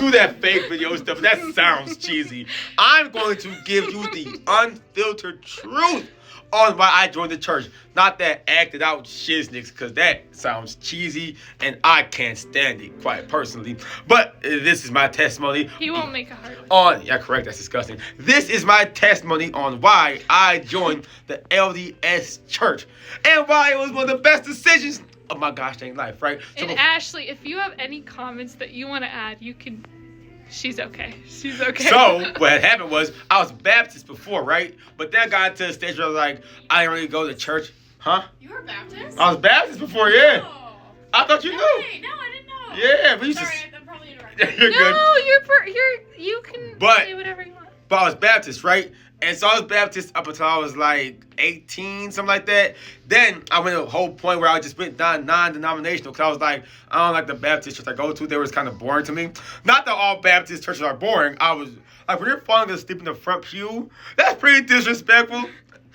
do that fake video stuff. That sounds cheesy. I'm going to give you the unfiltered truth on why I joined the church. Not that acted out shiznix, because that sounds cheesy and I can't stand it, quite personally. But this is my testimony. He won't make a heart. Yeah, correct. That's disgusting. This is my testimony on why I joined the LDS church and why it was one of the best decisions of my gosh dang life, right? So, and Ashley, if you have any comments that you want to add, you can. She's okay. She's okay. So, what had happened was, I was Baptist before, right? But then I got to the stage where I was like, I didn't really go to church. Huh? You were Baptist? I was Baptist before, yeah. Oh. I thought you knew. No, I didn't know. Yeah, but you Sorry, just... I'm probably interrupting. You're good. No, you can say whatever you want. But I was Baptist, right? And so I was Baptist up until I was like 18, something like that. Then I went to a whole point where I just went non-denominational because I was like, I don't like the Baptist church I go to. They was kind of boring to me. Not that all Baptist churches are boring. I was like, when you're falling asleep in the front pew, that's pretty disrespectful.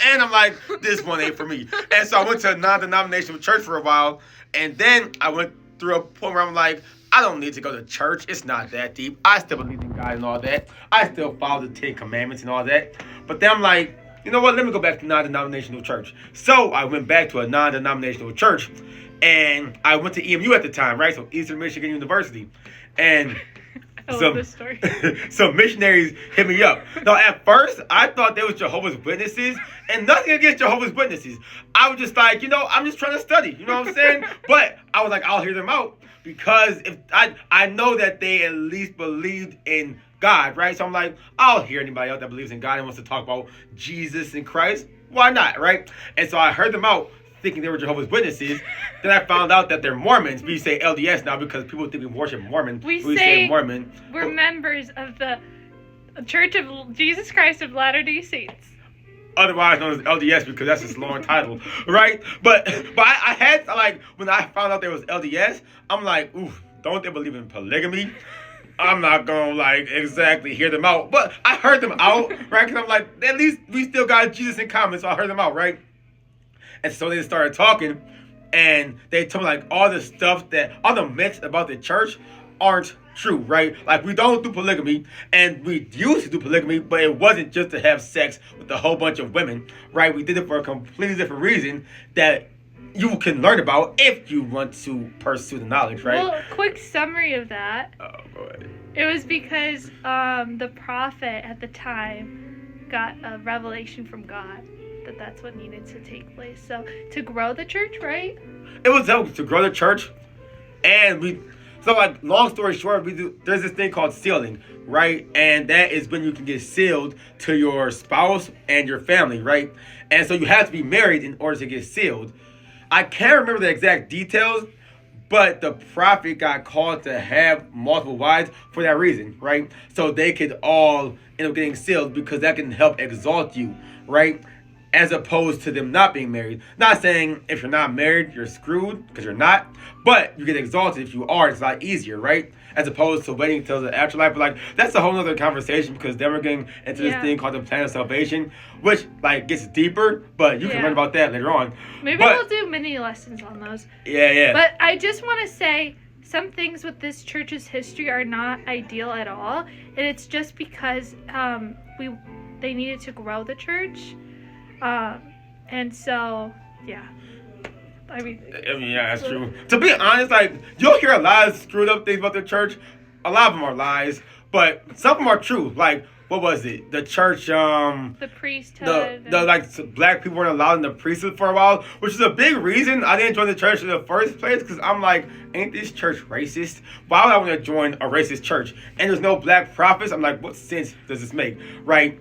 And I'm like, this one ain't for me. And so I went to a non-denominational church for a while. And then I went through a point where I'm like, I don't need to go to church. It's not that deep. I still believe in God and all that. I still follow the 10 Commandments and all that. But then I'm like, you know what? Let me go back to non-denominational church. So I went back to a non-denominational church. And I went to EMU at the time, right? So Eastern Michigan University. And I love this story. some missionaries hit me up. Now, at first, I thought they was Jehovah's Witnesses, and nothing against Jehovah's Witnesses. I was just like, I'm just trying to study. You know what I'm saying? But I was like, I'll hear them out because if I know that they at least believed in God, right? So I'm like, I'll hear anybody else that believes in God and wants to talk about Jesus and Christ. Why not, right? And so I heard them out, thinking they were Jehovah's Witnesses. Then I found out that they're Mormons. We say LDS now because people think we worship Mormon. We say Mormon. We're members of the Church of Jesus Christ of Latter-day Saints. Otherwise known as LDS because that's its long title, right? But I had, like, when I found out there was LDS, I'm like, ooh, don't they believe in polygamy? I'm not going to, like, exactly hear them out. But I heard them out, right? Because I'm like, at least we still got Jesus in common, so I heard them out, right? And so they started talking, and they told me, like, all the myths about the church aren't true, right? Like, we don't do polygamy, and we used to do polygamy, but it wasn't just to have sex with a whole bunch of women, right? We did it for a completely different reason that you can learn about if you want to pursue the knowledge, right? Well, quick summary of that. Oh, go ahead. It was because the prophet at the time got a revelation from God that that's what needed to take place. So to grow the church, right? It was to grow the church, and so, like, long story short, there's this thing called sealing, right? And that is when you can get sealed to your spouse and your family, right? And so you have to be married in order to get sealed. I can't remember the exact details, but the prophet got called to have multiple wives for that reason, right? So they could all end up getting sealed because that can help exalt you, right? As opposed to them not being married. Not saying if you're not married, you're screwed, because you're not. But you get exalted if you are. It's a lot easier, right? As opposed to waiting until the afterlife. But, like, that's a whole other conversation because then we're getting into this thing called the plan of salvation, which, like, gets deeper. But you can learn about that later on. Maybe we'll do mini lessons on those. Yeah. But I just want to say some things with this church's history are not ideal at all. And it's just because they needed to grow the church. And so, yeah. I mean, yeah, that's true. To be honest, like, you'll hear a lot of screwed up things about the church. A lot of them are lies, but some of them are true. Like, what was it? The church, the priesthood. The black people weren't allowed in the priesthood for a while, which is a big reason I didn't join the church in the first place, because I'm like, ain't this church racist? Why would I want to join a racist church? And there's no black prophets. I'm like, what sense does this make, right?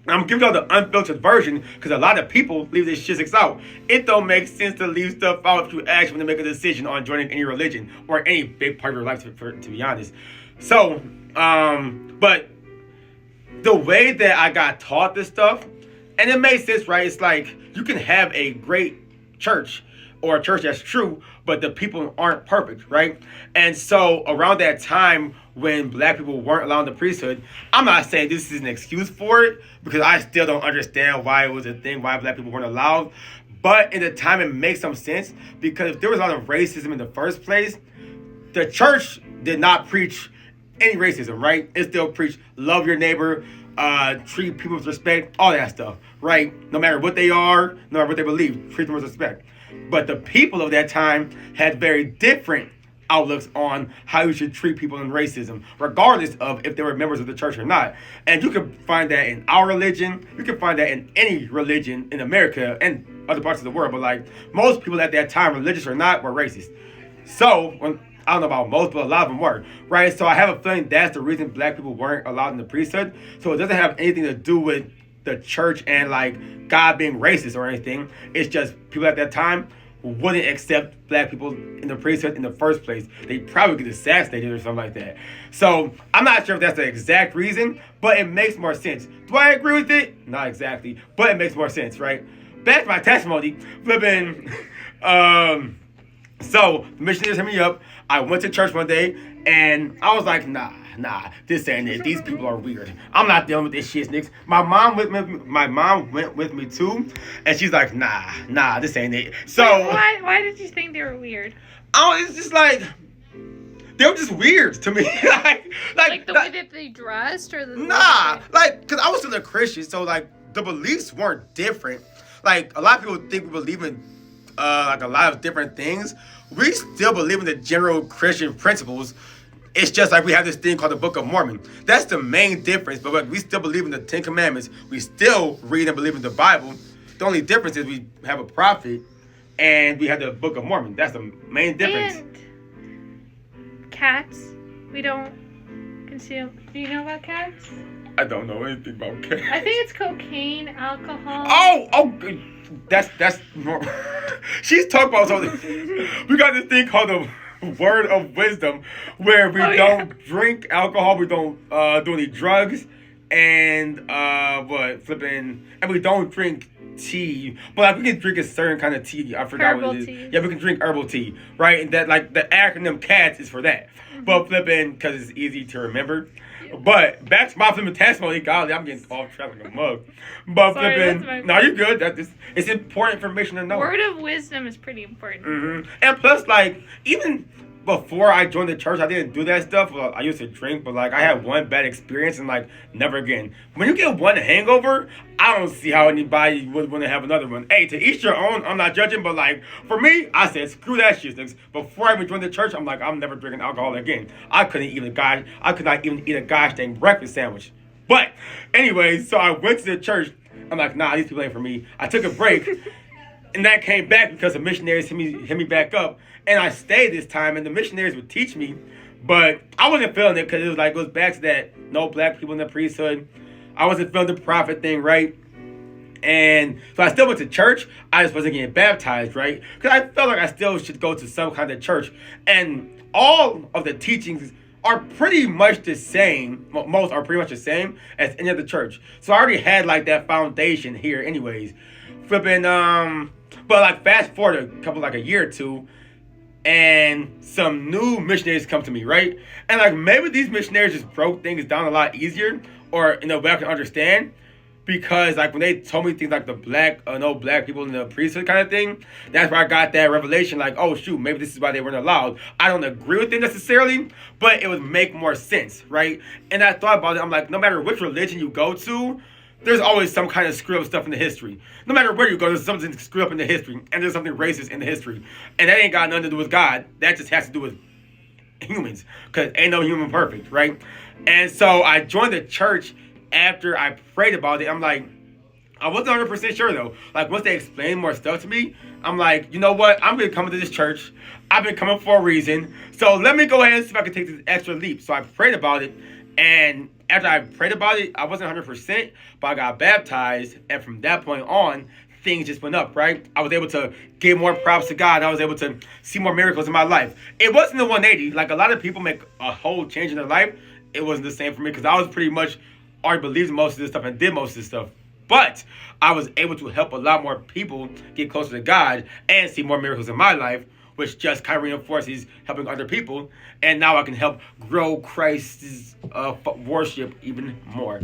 I'm giving y'all the unfiltered version because a lot of people leave this shit out. It don't make sense to leave stuff out if you actually want to make a decision on joining any religion or any big part of your life, to be honest. So, but the way that I got taught this stuff, and it makes sense, right? It's like you can have a great church or a church that's true, but the people aren't perfect, right? And so around that time when black people weren't allowed in the priesthood, I'm not saying this is an excuse for it, because I still don't understand why it was a thing, why black people weren't allowed. But in the time, it makes some sense, because if there was a lot of racism in the first place, the church did not preach any racism, right? It still preach love your neighbor, treat people with respect, all that stuff, right? No matter what they are, no matter what they believe, treat them with respect. But the people of that time had very different outlooks on how you should treat people in racism, regardless of if they were members of the church or not. And you can find that in our religion. You can find that in any religion in America and other parts of the world. But like most people at that time, religious or not, were racist. So when I don't know about most, but a lot of them were, right? So I have a feeling that's the reason black people weren't allowed in the priesthood. So it doesn't have anything to do with the church and like God being racist or anything. It's just people at that time wouldn't accept black people in the priesthood in the first place. They probably get assassinated or something like that. So I'm not sure if that's the exact reason, but it makes more sense. Do I agree with it? Not exactly, but it makes more sense, right? Back to my testimony, flipping. So the missionaries hit me up. I went to church one day and I was like, nah, this ain't it. These people are weird. I'm not dealing with this shit, Snicks. My mom went with me too, and she's like, nah, this ain't it. So why did you think they were weird? Oh, it's just like they were just weird to me. like the way that they dressed, or the cause I was still a Christian, so like the beliefs weren't different. Like a lot of people think we believe in like a lot of different things. We still believe in the general Christian principles. It's just like we have this thing called the Book of Mormon. That's the main difference. But like, we still believe in the Ten Commandments. We still read and believe in the Bible. The only difference is we have a prophet and we have the Book of Mormon. That's the main difference. And cats, we don't consume. Do you know about cats? I don't know anything about cats. I think it's cocaine, alcohol. Oh, that's more. She's talking about something. We got this thing called the Word of Wisdom, where we don't drink alcohol, we don't do any drugs, and and we don't drink tea. But like we can drink a certain kind of tea. I forgot herbal what it is. Tea. Yeah, we can drink herbal tea, right? And that like the acronym CATS is for that. Mm-hmm. But because it's easy to remember. But back to my flipping testimony. Golly, I'm getting off track like a mug. But flipping, no, you're good. It's important information to know. Word of wisdom is pretty important. Mm-hmm. And plus, like, even before I joined the church, I didn't do that stuff. Well, I used to drink, but like I had one bad experience and like never again. When you get one hangover, I don't see how anybody would want to have another one. Hey, to each your own. I'm not judging, but like for me, I said screw that shit. Before I even joined the church, I'm like I'm never drinking alcohol again. I could not even eat a gosh dang breakfast sandwich. But anyways, so I went to the church. I'm like, nah, these people ain't for me. I took a break. And that came back because the missionaries hit me back up. And I stayed this time, and the missionaries would teach me. But I wasn't feeling it because it goes back to that no black people in the priesthood. I wasn't feeling the prophet thing, right? And so I still went to church. I just wasn't getting baptized, right? Because I felt like I still should go to some kind of church. And all of the teachings are pretty much the same. Most are pretty much the same as any other church. So I already had like that foundation here anyways. But like fast forward a year or two, and some new missionaries come to me, right? And like maybe these missionaries just broke things down a lot easier, or in a way I can understand. Because like when they told me things like the no black people in the priesthood kind of thing, that's where I got that revelation. Like, oh shoot, maybe this is why they weren't allowed. I don't agree with it necessarily, but it would make more sense, right? And I thought about it. I'm like, no matter which religion you go to, there's always some kind of screw up stuff in the history. No matter where you go, there's something screw up in the history, and there's something racist in the history, and that ain't got nothing to do with God. That just has to do with humans, because ain't no human perfect, right? And so I joined the church after I prayed about it. I'm like, I wasn't 100% sure though. Like once they explained more stuff to me, I'm like, you know what? I'm gonna come to this church. I've been coming for a reason. So let me go ahead and see if I can take this extra leap. So I prayed about it, and after I prayed about it, I wasn't 100%, but I got baptized, and from that point on, things just went up, right? I was able to give more props to God. I was able to see more miracles in my life. It wasn't a 180. Like a lot of people make a whole change in their life. It wasn't the same for me because I was pretty much already believed most of this stuff and did most of this stuff. But I was able to help a lot more people get closer to God and see more miracles in my life, which just kind of reinforces helping other people. And now I can help grow Christ's worship even more.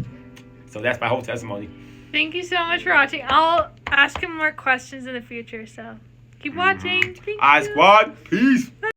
So that's my whole testimony. Thank you so much for watching. I'll ask him more questions in the future, so keep watching. Thank you. Squad, peace.